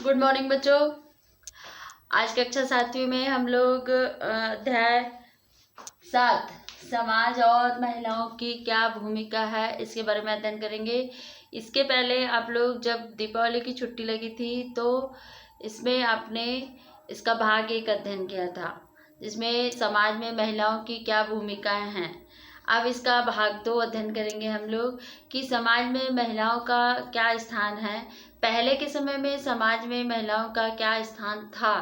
Good morning बच्चों। आज कक्षा 7वीं में हम लोग अध्याय 7 समाज और महिलाओं की क्या भूमिका है इसके बारे में अध्ययन करेंगे। इसके पहले आप लोग जब दीपावली की छुट्टी लगी थी तो इसमें आपने इसका भाग 1 अध्ययन किया था, जिसमें समाज में महिलाओं की क्या भूमिकाएं हैं। अब इसका भाग 2 अध्ययन करेंगे हम लोग कि समाज में महिलाओं का क्या स्थान है। पहले के समय में समाज में महिलाओं का क्या स्थान था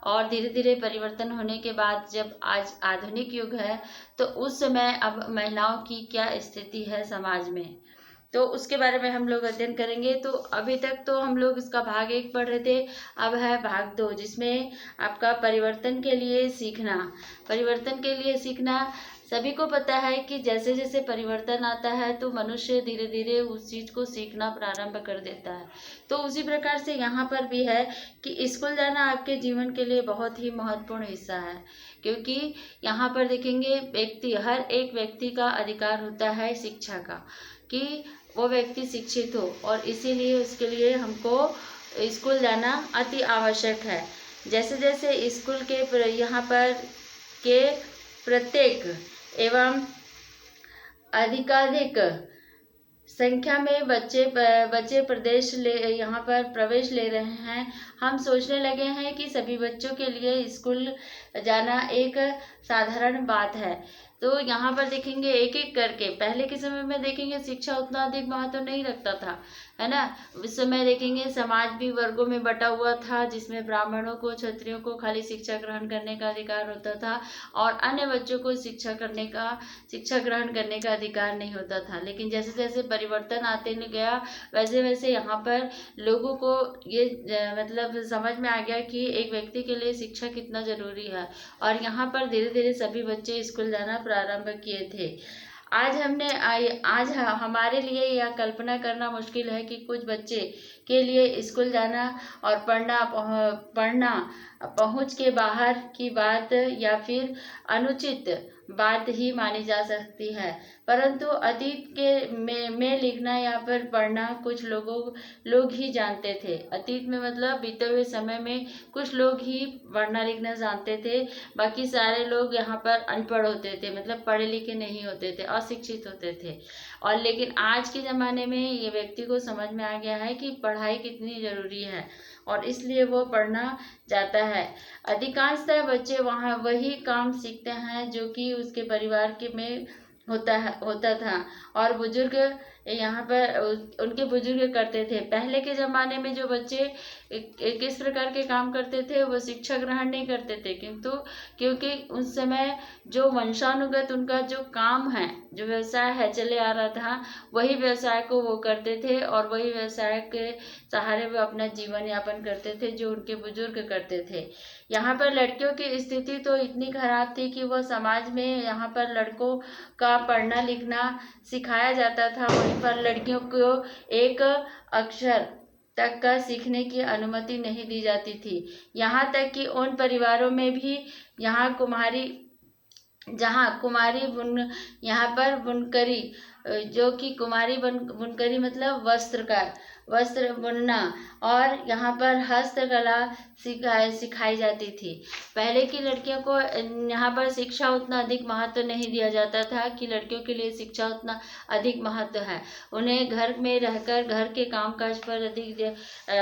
और धीरे धीरे परिवर्तन होने के बाद जब आज आधुनिक युग है तो उस समय अब महिलाओं की क्या स्थिति है समाज में, तो उसके बारे में हम लोग अध्ययन करेंगे। तो अभी तक तो हम लोग इसका भाग 1 पढ़ रहे थे, अब है भाग 2 जिसमें आपका परिवर्तन के लिए सीखना। सभी को पता है कि जैसे जैसे परिवर्तन आता है तो मनुष्य धीरे धीरे उस चीज़ को सीखना प्रारंभ कर देता है। तो उसी प्रकार से यहाँ पर भी है कि स्कूल जाना आपके जीवन के लिए बहुत ही महत्वपूर्ण हिस्सा है, क्योंकि यहाँ पर देखेंगे हर एक व्यक्ति का अधिकार होता है शिक्षा का, कि वो व्यक्ति शिक्षित हो, और इसीलिए उसके लिए हमको स्कूल जाना अति आवश्यक है। जैसे जैसे स्कूल के यहाँ पर के प्रत्येक एवं अधिकाधिक संख्या में बच्चे यहाँ पर प्रवेश ले रहे हैं, हम सोचने लगे हैं कि सभी बच्चों के लिए स्कूल जाना एक साधारण बात है। तो यहाँ पर देखेंगे एक एक करके, पहले के समय में देखेंगे शिक्षा उतना अधिक महत्व नहीं रखता था, है ना। उस समय देखेंगे समाज भी वर्गों में बटा हुआ था, जिसमें ब्राह्मणों को, क्षत्रियों को खाली शिक्षा ग्रहण करने का अधिकार होता था और अन्य बच्चों को शिक्षा ग्रहण करने का अधिकार नहीं होता था। लेकिन जैसे जैसे परिवर्तन आते गया वैसे वैसे यहाँ पर लोगों को ये मतलब समझ में आ गया कि एक व्यक्ति के लिए शिक्षा कितना जरूरी है, और यहाँ पर धीरे धीरे सभी बच्चे स्कूल जाना प्रारंभ किए थे। आज हमारे लिए यह कल्पना करना मुश्किल है कि कुछ बच्चे के लिए स्कूल जाना और पढ़ना पहुंच के बाहर की बात या फिर अनुचित बात ही मानी जा सकती है, परंतु अतीत के में लिखना या फिर पढ़ना कुछ लोग ही जानते थे। अतीत में मतलब बीते हुए समय में कुछ लोग ही पढ़ना लिखना जानते थे, बाकी सारे लोग यहाँ पर अनपढ़ होते थे, मतलब पढ़े लिखे नहीं होते थे, अशिक्षित होते थे। और लेकिन आज के ज़माने में ये व्यक्ति को समझ में आ गया है कि पढ़ाई कितनी ज़रूरी है, और इसलिए वो पढ़ना जाता है। अधिकांशतः बच्चे वहाँ वही काम सीखते हैं जो कि उसके परिवार के में होता था, और बुजुर्ग यहाँ पर उनके बुजुर्ग करते थे। पहले के ज़माने में जो बच्चे किस प्रकार के काम करते थे, वो शिक्षा ग्रहण नहीं करते थे, किंतु क्योंकि उस समय जो वंशानुगत उनका जो काम है, जो व्यवसाय है चले आ रहा था, वही व्यवसाय को वो करते थे और वही व्यवसाय के सहारे वो अपना जीवन यापन करते थे जो उनके बुजुर्ग करते थे। यहाँ पर लड़कियों की स्थिति तो इतनी खराब थी कि वह समाज में यहाँ पर लड़कों का पढ़ना लिखना सिखाया जाता था, वहीं पर लड़कियों को एक अक्षर तक का सीखने की अनुमति नहीं दी जाती थी। यहाँ तक कि उन परिवारों में भी यहाँ बुनकरी, जो कि बुनकरी मतलब वस्त्र बुनना, और यहाँ पर हस्तकला सिखाई जाती थी। पहले की लड़कियों को यहाँ पर शिक्षा उतना अधिक महत्व नहीं दिया जाता था कि लड़कियों के लिए शिक्षा उतना अधिक महत्व है। उन्हें घर में रहकर घर के कामकाज पर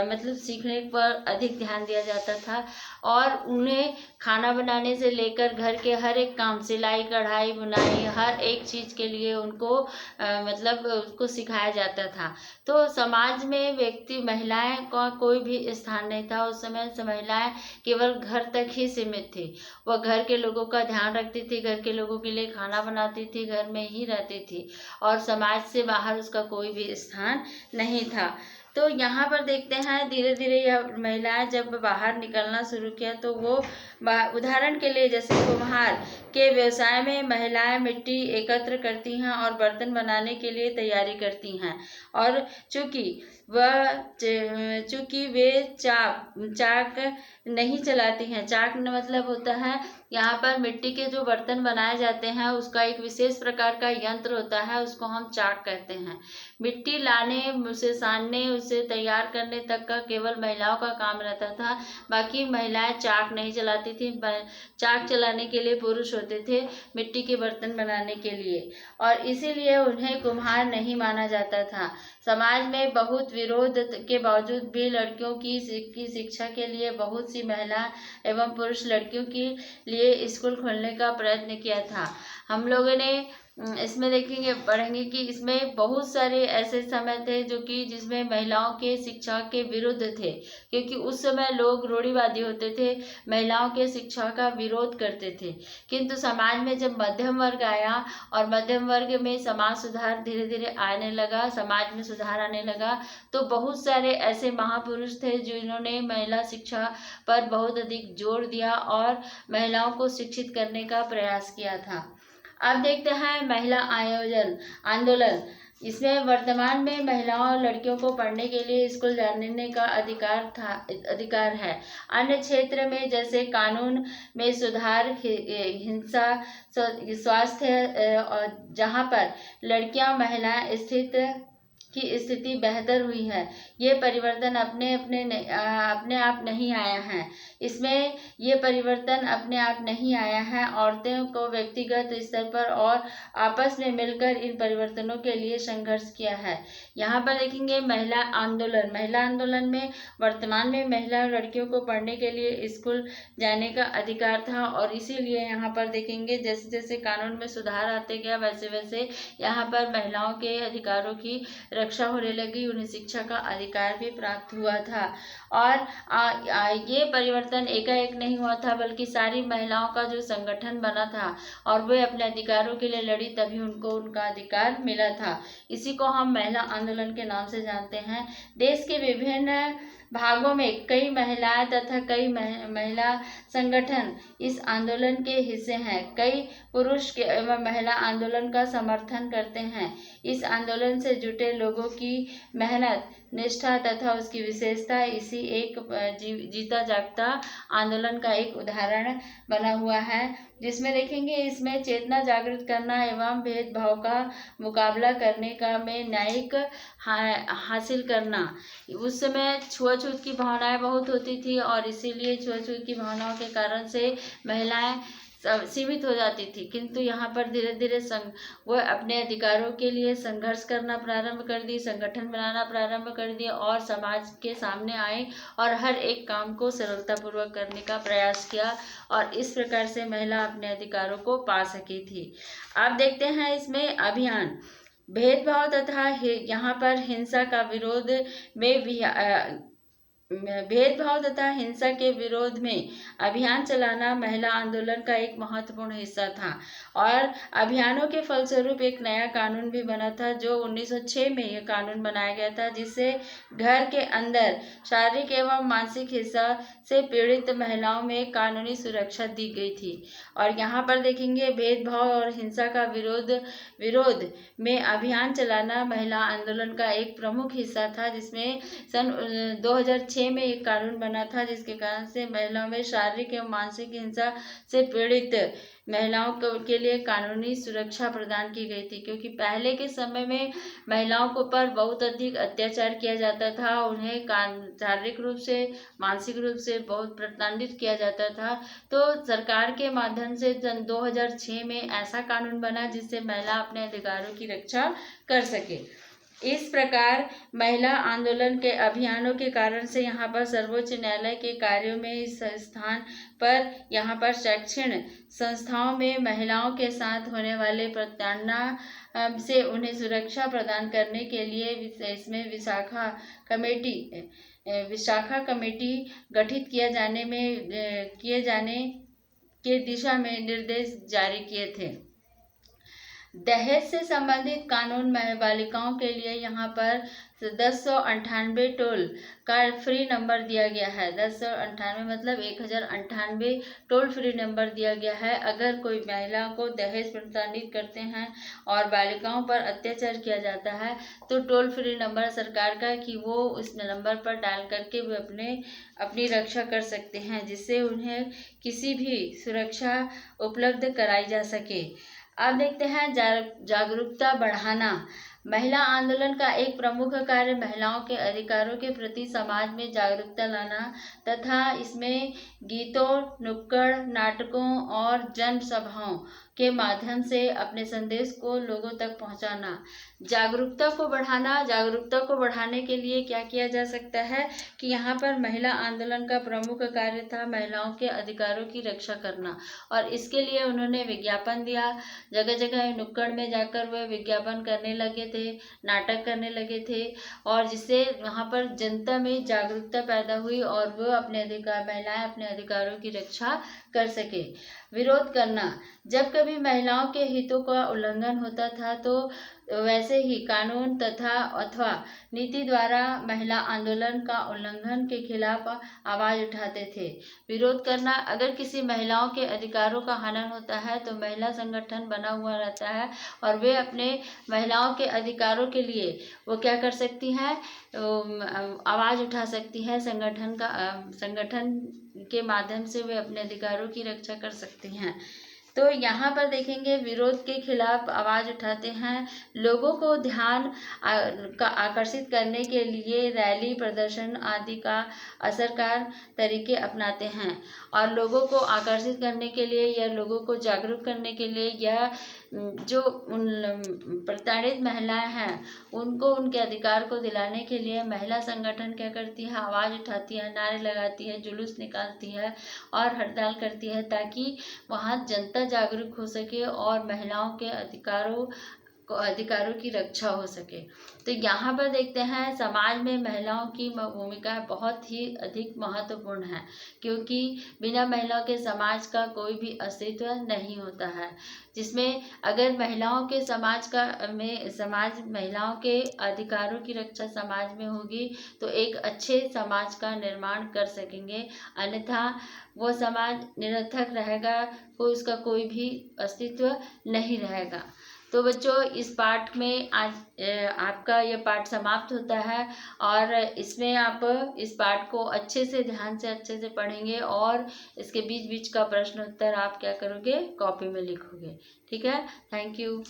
मतलब सीखने पर अधिक ध्यान दिया जाता था, और उन्हें खाना बनाने से लेकर घर के हर एक काम, सिलाई कढ़ाई बुनाई, हर एक चीज़ के लिए उनको उसको सिखाया जाता था। तो समाज में महिलाएं का कोई भी स्थान नहीं था। उस समय महिलाएं केवल घर तक ही सीमित थी। वह घर के लोगों का ध्यान रखती थी, घर के लोगों के लिए खाना बनाती थी, घर में ही रहती थी, और समाज से बाहर उसका कोई भी स्थान नहीं था। तो यहाँ पर देखते हैं धीरे धीरे यह महिलाएं जब बाहर निकलना शुरू किया तो वो उदाहरण के लिए जैसे कुम्हार के व्यवसाय में महिलाएं मिट्टी एकत्र करती हैं और बर्तन बनाने के लिए तैयारी करती हैं। और चूंकि वे चाक नहीं चलाती हैं। चाक मतलब होता है यहाँ पर मिट्टी के जो बर्तन बनाए जाते हैं उसका एक विशेष प्रकार का यंत्र होता है, उसको हम चाक कहते हैं। मिट्टी लाने, उसे सानने, उसे तैयार करने तक का केवल महिलाओं का काम रहता था। बाकी महिलाएं चाक नहीं चलाती थी। चाक चलाने के लिए पुरुष होते थे, मिट्टी के बर्तन बनाने के लिए, और इसीलिए उन्हें कुम्हार नहीं माना जाता था। समाज में बहुत विरोध के बावजूद भी लड़कियों की शिक्षा के लिए बहुत सी महिला एवं पुरुष लड़कियों के लिए स्कूल खोलने का प्रयत्न किया था। हम लोगों ने इसमें देखेंगे, पढ़ेंगे कि इसमें बहुत सारे ऐसे समय थे जो कि जिसमें महिलाओं के शिक्षा के विरुद्ध थे, क्योंकि उस समय लोग रूढ़िवादी होते थे, महिलाओं के शिक्षा का विरोध करते थे। किंतु समाज में जब मध्यम वर्ग आया और मध्यम वर्ग में समाज सुधार धीरे धीरे आने लगा, समाज में सुधार आने लगा, तो बहुत सारे ऐसे महापुरुष थे जिन्होंने महिला शिक्षा पर बहुत अधिक जोर दिया और महिलाओं को शिक्षित करने का प्रयास किया था। अब देखते हैं महिला आंदोलन। इसमें वर्तमान में महिलाओं और लड़कियों को पढ़ने के लिए स्कूल जाने का अधिकार है। अन्य क्षेत्र में जैसे कानून में सुधार, हिंसा, स्वास्थ्य, और जहां पर लड़कियां महिलाएं की स्थिति बेहतर हुई है। ये परिवर्तन अपने आप नहीं आया है। इसमें ये परिवर्तन अपने आप नहीं आया है। औरतों को व्यक्तिगत स्तर पर और आपस में मिलकर इन परिवर्तनों के लिए संघर्ष किया है। यहाँ पर देखेंगे महिला आंदोलन में वर्तमान में महिला और लड़कियों को पढ़ने के लिए स्कूल जाने का अधिकार था, और इसीलिए यहाँ पर देखेंगे जैसे जैसे कानून में सुधार आते गया वैसे वैसे यहाँ पर महिलाओं के अधिकारों की रक्षा होने लगी, उन्हें शिक्षा का अधिकार भी प्राप्त हुआ था। और ये परिवर्तन एकाएक नहीं हुआ था, बल्कि सारी महिलाओं का जो संगठन बना था और वे अपने अधिकारों के लिए लड़ी, तभी उनको उनका अधिकार मिला था। इसी को हम महिला आंदोलन के नाम से जानते हैं। देश के विभिन्न भागों में कई महिलाएं तथा कई महिला संगठन इस आंदोलन के हिस्से हैं। कई पुरुष एवं महिला आंदोलन का समर्थन करते हैं। इस आंदोलन से जुटे लोगों की मेहनत, निष्ठा तथा उसकी विशेषता इसी एक जीता जागता आंदोलन का एक उदाहरण बना हुआ है, जिसमें देखेंगे इसमें चेतना जागृत करना एवं भेदभाव का मुकाबला करने का में न्यायिक हासिल करना। उस समय छुआछूत की भावनाएं बहुत होती थी और इसीलिए छुआछूत की भावनाओं के कारण से महिलाएं सीमित हो जाती थी, किंतु यहाँ पर धीरे धीरे वह अपने अधिकारों के लिए संघर्ष करना प्रारंभ कर दी, संगठन बनाना प्रारंभ कर दिया और समाज के सामने आए और हर एक काम को सरलतापूर्वक करने का प्रयास किया, और इस प्रकार से महिला अपने अधिकारों को पा सकी थी। अब देखते हैं इसमें अभियान। भेदभाव तथा यहाँ पर हिंसा का विरोध में भी भेदभाव तथा हिंसा के विरोध में अभियान चलाना महिला आंदोलन का एक महत्वपूर्ण हिस्सा था, और अभियानों के फलस्वरूप एक नया कानून भी बना था, जो 1906 में यह कानून बनाया गया था, जिससे घर के अंदर शारीरिक एवं मानसिक हिंसा से पीड़ित महिलाओं में कानूनी सुरक्षा दी गई थी। और यहाँ पर देखेंगे भेदभाव और हिंसा का विरोध में अभियान चलाना महिला आंदोलन का एक प्रमुख हिस्सा था, जिसमें सन 2006 में एक कानून बना था, जिसके कारण से महिलाओं में शारीरिक एवं मानसिक हिंसा से पीड़ित महिलाओं के लिए कानूनी सुरक्षा प्रदान की गई थी। क्योंकि पहले के समय में महिलाओं के ऊपर बहुत अधिक अत्याचार किया जाता था, उन्हें शारीरिक रूप से, मानसिक रूप से बहुत प्रताड़ित किया जाता था। तो सरकार के माध्यम से सन 2006 में ऐसा कानून बना जिससे महिला अपने अधिकारों की रक्षा कर सके। इस प्रकार महिला आंदोलन के अभियानों के कारण से यहाँ पर सर्वोच्च न्यायालय के कार्यों में इस स्थान पर यहाँ पर शैक्षणिक संस्थाओं में महिलाओं के साथ होने वाले प्रताड़ना से उन्हें सुरक्षा प्रदान करने के लिए इसमें विशाखा कमेटी गठित किए जाने के दिशा में निर्देश जारी किए थे। दहेज से संबंधित कानून बालिकाओं के लिए यहाँ पर 1098 टोल का फ्री नंबर दिया गया है। 1098 मतलब 1098 टोल फ्री नंबर दिया गया है। अगर कोई महिला को दहेज प्रताड़ित करते हैं और बालिकाओं पर अत्याचार किया जाता है तो टोल फ्री नंबर सरकार का कि वो उस नंबर पर डाल करके वे अपनी रक्षा कर सकते हैं, जिससे उन्हें किसी भी सुरक्षा उपलब्ध कराई जा सके। अब देखते हैं जागरूकता बढ़ाना। महिला आंदोलन का एक प्रमुख कार्य महिलाओं के अधिकारों के प्रति समाज में जागरूकता लाना तथा इसमें गीतों, नुक्कड़ नाटकों और जनसभाओं के माध्यम से अपने संदेश को लोगों तक पहुंचाना। जागरूकता को बढ़ाने के लिए क्या किया जा सकता है कि यहाँ पर महिला आंदोलन का प्रमुख कार्य था महिलाओं के अधिकारों की रक्षा करना, और इसके लिए उन्होंने विज्ञापन दिया। जगह जगह नुक्कड़ में जाकर वह विज्ञापन करने लगे थे, नाटक करने लगे थे, और जिससे वहाँ पर जनता में जागरूकता पैदा हुई और वह महिलाएं अपने अधिकारों की रक्षा कर सके। विरोध करना। जब कभी महिलाओं के हितों का उल्लंघन होता था तो वैसे ही कानून तथा अथवा नीति द्वारा महिला आंदोलन का उल्लंघन के खिलाफ आवाज उठाते थे। विरोध करना। अगर किसी महिलाओं के अधिकारों का हनन होता है तो महिला संगठन बना हुआ रहता है और वे अपने महिलाओं के अधिकारों के लिए वो क्या कर सकती हैं, आवाज उठा सकती है। संगठन के माध्यम से वे अपने अधिकारों की रक्षा कर सकती हैं। तो यहाँ पर देखेंगे विरोध के खिलाफ आवाज उठाते हैं, लोगों को ध्यान आकर्षित करने के लिए रैली, प्रदर्शन आदि का असरकार तरीके अपनाते हैं, और लोगों को आकर्षित करने के लिए या लोगों को जागरूक करने के लिए या जो उन प्रताड़ित महिलाएं हैं उनको उनके अधिकार को दिलाने के लिए महिला संगठन क्या करती है, आवाज उठाती है, नारे लगाती है, जुलूस निकालती है और हड़ताल करती है, ताकि वहाँ जनता जागरूक हो सके और महिलाओं के अधिकारों की रक्षा हो सके। तो यहाँ पर देखते हैं समाज में महिलाओं की भूमिका बहुत ही अधिक महत्वपूर्ण है, क्योंकि बिना महिलाओं के समाज का कोई भी अस्तित्व नहीं होता है। जिसमें अगर महिलाओं के महिलाओं के अधिकारों की रक्षा समाज में होगी तो एक अच्छे समाज का निर्माण कर सकेंगे, अन्यथा वो समाज निरर्थक रहेगा, उसका कोई भी अस्तित्व नहीं रहेगा। तो बच्चों इस पाठ में आज आपका यह पाठ समाप्त होता है, और इसमें आप इस पाठ को अच्छे से ध्यान से अच्छे से पढ़ेंगे और इसके बीच बीच का प्रश्न उत्तर आप क्या करोगे, कॉपी में लिखोगे। ठीक है, थैंक यू।